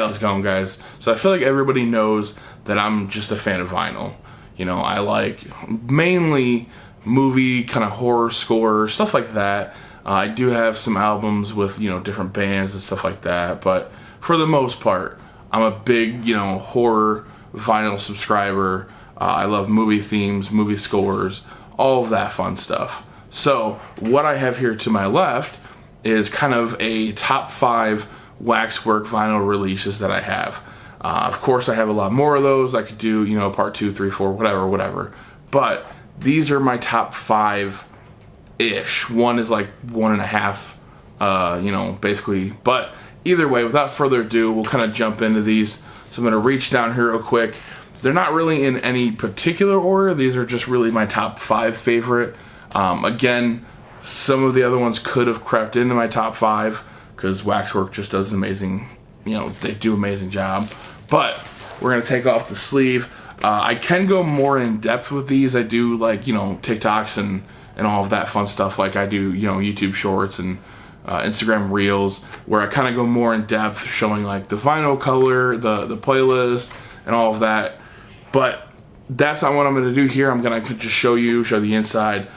how's it going, guys? So I feel like everybody knows that I'm just a fan of vinyl. You know, I like mainly movie, kind of horror score, stuff like that. I do have some albums with, you know, different bands and stuff like that, but for the most part, I'm a big, you know, horror vinyl subscriber. I love movie themes, movie scores, all of that fun stuff. So what I have here to my left is kind of a top 5 Waxwork vinyl releases that I have. Of course, I have a lot more of those. I could do, you know, part 2, 3, 4, whatever. But these are my top 5-ish. One is like 1.5, you know, basically. But either way, without further ado, we'll kind of jump into these. So I'm going to reach down here real quick. They're not really in any particular order. These are just really my top 5 favorite. Again, some of the other ones could have crept into my top 5 because Waxwork just does an amazing, you know, they do an amazing job. But we're going to take off the sleeve. I can go more in depth with these. I do like, you know, TikToks and all of that fun stuff. Like I do, you know, YouTube shorts and Instagram reels where I kind of go more in depth showing like the vinyl color, the playlist and all of that. But that's not what I'm going to do here. I'm going to just show the inside.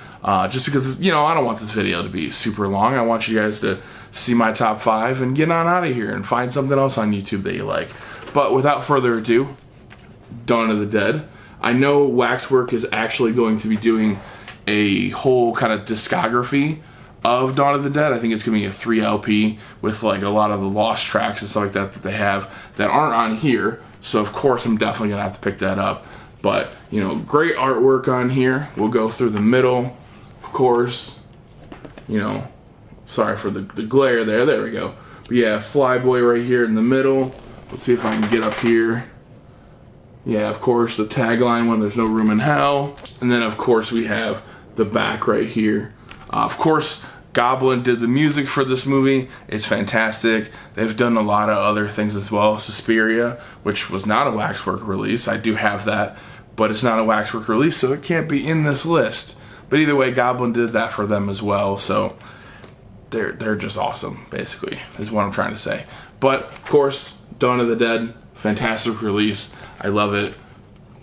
Just because, you know, I don't want this video to be super long. I want you guys to see my top 5 and get on out of here and find something else on YouTube that you like. But without further ado, Dawn of the Dead. I know Waxwork is actually going to be doing a whole kind of discography of Dawn of the Dead. I think it's going to be a 3 LP with like a lot of the lost tracks and stuff like that that they have that aren't on here. So of course I'm definitely going to have to pick that up. But, you know, great artwork on here. We'll go through the middle, of course. You know, sorry for the glare there. There we go. But yeah, Flyboy right here in the middle. Let's see if I can get up here. Yeah, of course, the tagline, when there's no room in hell. And then, of course, we have the back right here. Of course, Goblin did the music for this movie. It's fantastic. They've done a lot of other things as well. Suspiria, which was not a Waxwork release. I do have that, but it's not a Waxwork release, so it can't be in this list. But either way, Goblin did that for them as well, so they're just awesome, basically, is what I'm trying to say. But, of course, Dawn of the Dead, fantastic release. I love it.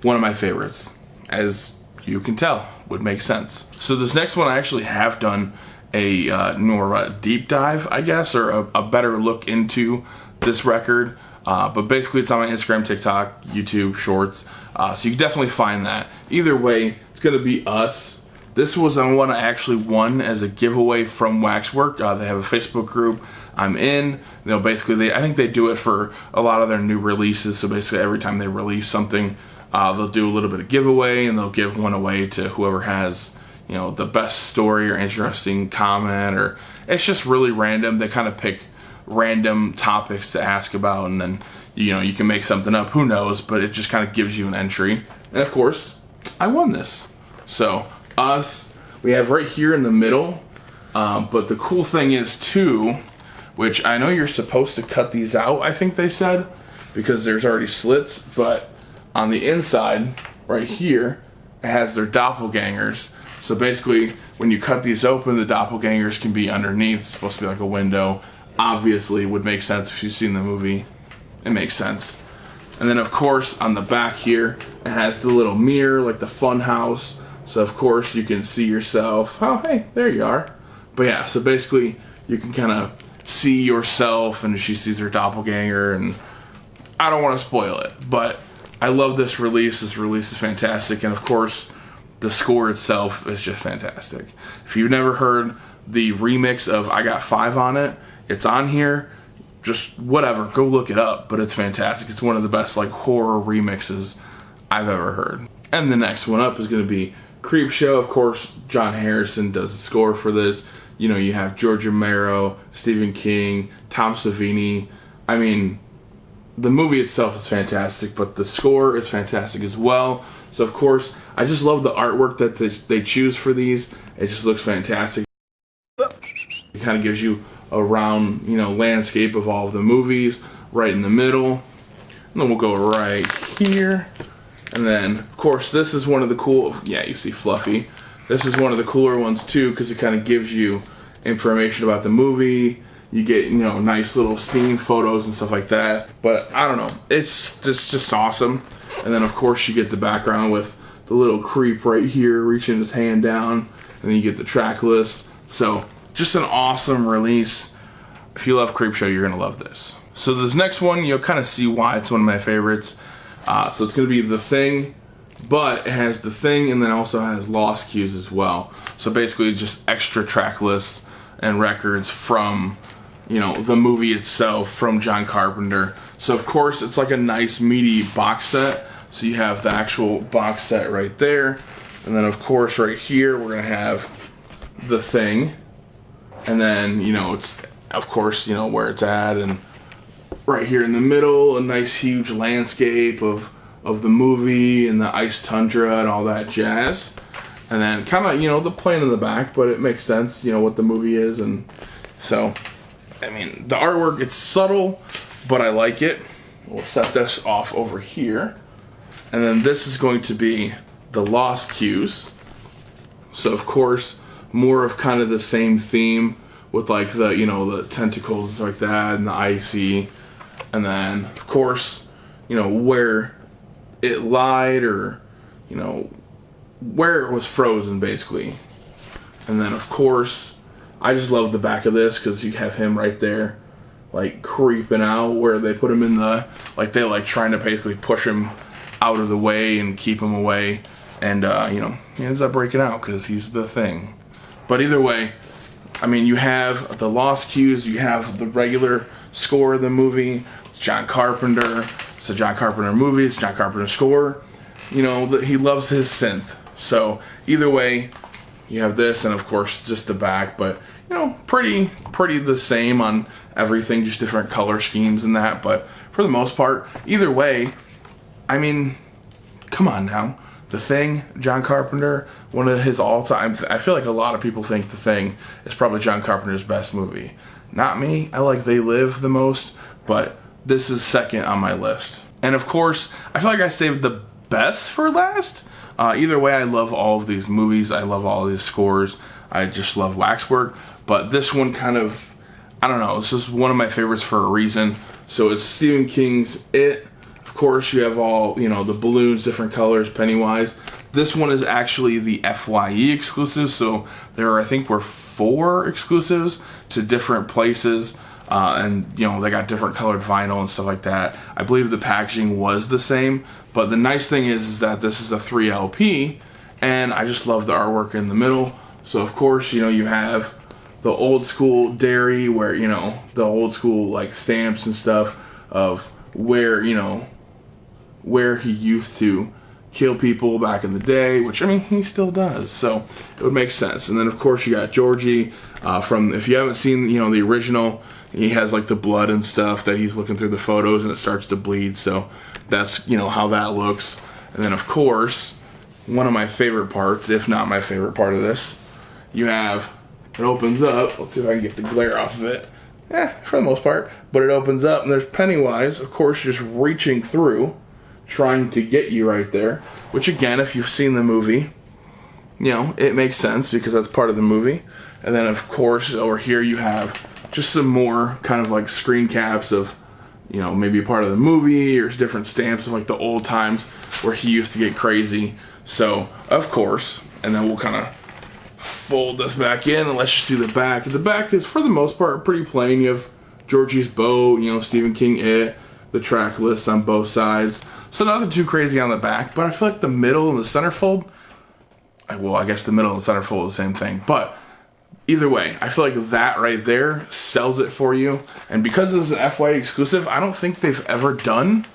One of my favorites, as you can tell, would make sense. So this next one I actually have done a more deep dive, I guess, or a better look into this record. But basically it's on my Instagram, TikTok, YouTube, Shorts. So you can definitely find that. Either way, it's going to be Us. This was on one I actually won as a giveaway from Waxwork. They have a Facebook group I'm in. You know, basically, I think they do it for a lot of their new releases. So basically, every time they release something, they'll do a little bit of giveaway, and they'll give one away to whoever has, you know, the best story or interesting comment, or it's just really random. They kind of pick random topics to ask about, and then, you know, you can make something up. Who knows? But it just kind of gives you an entry. And of course, I won this. So Us, we have right here in the middle. But the cool thing is too, which I know you're supposed to cut these out, I think they said, because there's already slits, but on the inside, right here, it has their doppelgangers. So basically, when you cut these open, the doppelgangers can be underneath. It's supposed to be like a window. Obviously, it would make sense if you've seen the movie. It makes sense. And then, of course, on the back here, it has the little mirror, like the fun house. So, of course, you can see yourself. Oh, hey, there you are. But yeah, so basically, you can kind of see yourself, and she sees her doppelganger, and I don't want to spoil it, but I love this release. This release is fantastic, and of course, the score itself is just fantastic. If you've never heard the remix of I Got 5 on it, it's on here. Just whatever, go look it up, but it's fantastic. It's one of the best like horror remixes I've ever heard. And the next one up is going to be Creepshow. Of course, John Harrison does the score for this. You know, you have George Romero, Stephen King, Tom Savini. I mean, the movie itself is fantastic, but the score is fantastic as well. So, of course, I just love the artwork that they choose for these. It just looks fantastic. It kind of gives you a round, you know, landscape of all of the movies right in the middle. And then we'll go right here. And then, of course, this is one of the cool, yeah, you see Fluffy. This is one of the cooler ones, too, because it kind of gives you information about the movie. You get, you know, nice little scene photos and stuff like that. But I don't know, it's just awesome. And then of course you get the background with the little creep right here reaching his hand down, and then you get the track list. So just an awesome release. If you love Creepshow, you're gonna love this. So this next one, you'll kind of see why it's one of my favorites. So it's gonna be The Thing, but it has The Thing and then also has Lost Cues as well. So basically just extra track lists and records from, you know, the movie itself from John Carpenter. So of course it's like a nice meaty box set. So you have the actual box set right there. And then of course right here we're gonna have The Thing. And then, you know, it's of course, you know, where it's at, and right here in the middle, a nice huge landscape of the movie and the ice tundra and all that jazz. And then kind of, you know, the plane in the back, but it makes sense, you know, what the movie is. And so, I mean, the artwork, it's subtle, but I like it. We'll set this off over here. And then this is going to be the Lost Cues. So of course, more of kind of the same theme with like the, you know, the tentacles and stuff like that, and the icy. And then of course, you know, where it lied, or, you know, where it was frozen basically. And then of course, I just love the back of this because you have him right there, like creeping out, where they put him in the, like they like trying to basically push him out of the way and keep him away. And, you know, he ends up breaking out because he's the Thing. But either way, I mean, you have the Lost Cues, you have the regular score of the movie. It's John Carpenter. It's a John Carpenter movie. It's John Carpenter score. You know, he loves his synth. So either way, you have this, and of course just the back. But, you know, pretty the same on everything, just different color schemes and that. But for the most part, either way, I mean, come on now. The Thing, John Carpenter, one of his all-time... I feel like a lot of people think The Thing is probably John Carpenter's best movie. Not me. I like They Live the most, but this is second on my list. And of course, I feel like I saved the best for last. Either way, I love all of these movies. I love all of these scores. I just love Waxwork. But this one kind of... I don't know. It's just one of my favorites for a reason. So it's Stephen King's It. Of course, you have all, you know, the balloons, different colors, Pennywise. This one is actually the FYE exclusive, so there are, I think, were 4 exclusives to different places, and, you know, they got different colored vinyl and stuff like that. I believe the packaging was the same, but the nice thing is that this is a 3 LP, and I just love the artwork in the middle. So, of course, you know, you have the old school dairy, where, you know, the old school, like, stamps and stuff of where, you know, where he used to kill people back in the day, which, I mean, he still does, so it would make sense. And then, of course, you got Georgie from, if you haven't seen, you know, the original, he has, like, the blood and stuff that he's looking through the photos, and it starts to bleed, so that's, you know, how that looks. And then, of course, one of my favorite parts, if not my favorite part of this, you have, it opens up, let's see if I can get the glare off of it, for the most part, but it opens up, and there's Pennywise, of course, just reaching through, trying to get you right there, which again, if you've seen the movie, you know, it makes sense because that's part of the movie. And then of course over here you have just some more kind of like screen caps of, you know, maybe a part of the movie, or different stamps of like the old times where he used to get crazy. So of course, and then we'll kind of fold this back in and let you see the back. The back is for the most part pretty plain. You have Georgie's boat, you know, Stephen King It, the track lists on both sides. So nothing too crazy on the back, but I feel like the middle and the centerfold, well, I guess the middle and the centerfold are the same thing, but either way, I feel like that right there sells it for you. And because this is an FYE exclusive, I don't think they've ever done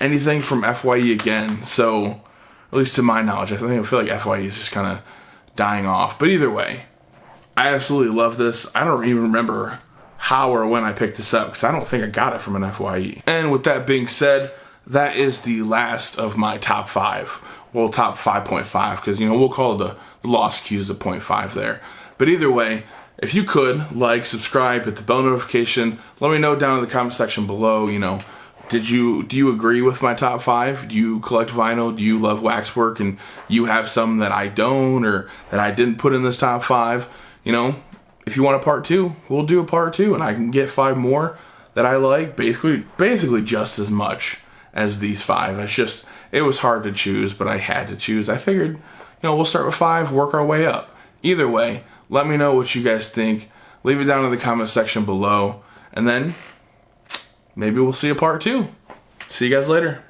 anything from FYE again. So, at least to my knowledge, I feel like FYE is just kind of dying off. But either way, I absolutely love this. I don't even remember how or when I picked this up, because I don't think I got it from an FYE. And with that being said, that is the last of my top 5. Well, top 5.5, because, you know, we'll call the Lost Cues a 0.5 there. But either way, if you could, like, subscribe, hit the bell notification, let me know down in the comment section below, you know, do you agree with my top 5? Do you collect vinyl? Do you love Waxwork and you have some that I don't, or that I didn't put in this top 5? You know, if you want a part 2, we'll do a part 2, and I can get 5 more that I like, basically just as much as these 5. It was hard to choose, but I had to choose. I figured, we'll start with 5, work our way up. Either way, let me know what you guys think. Leave it down in the comment section below, and then maybe we'll see a part 2. See you guys later.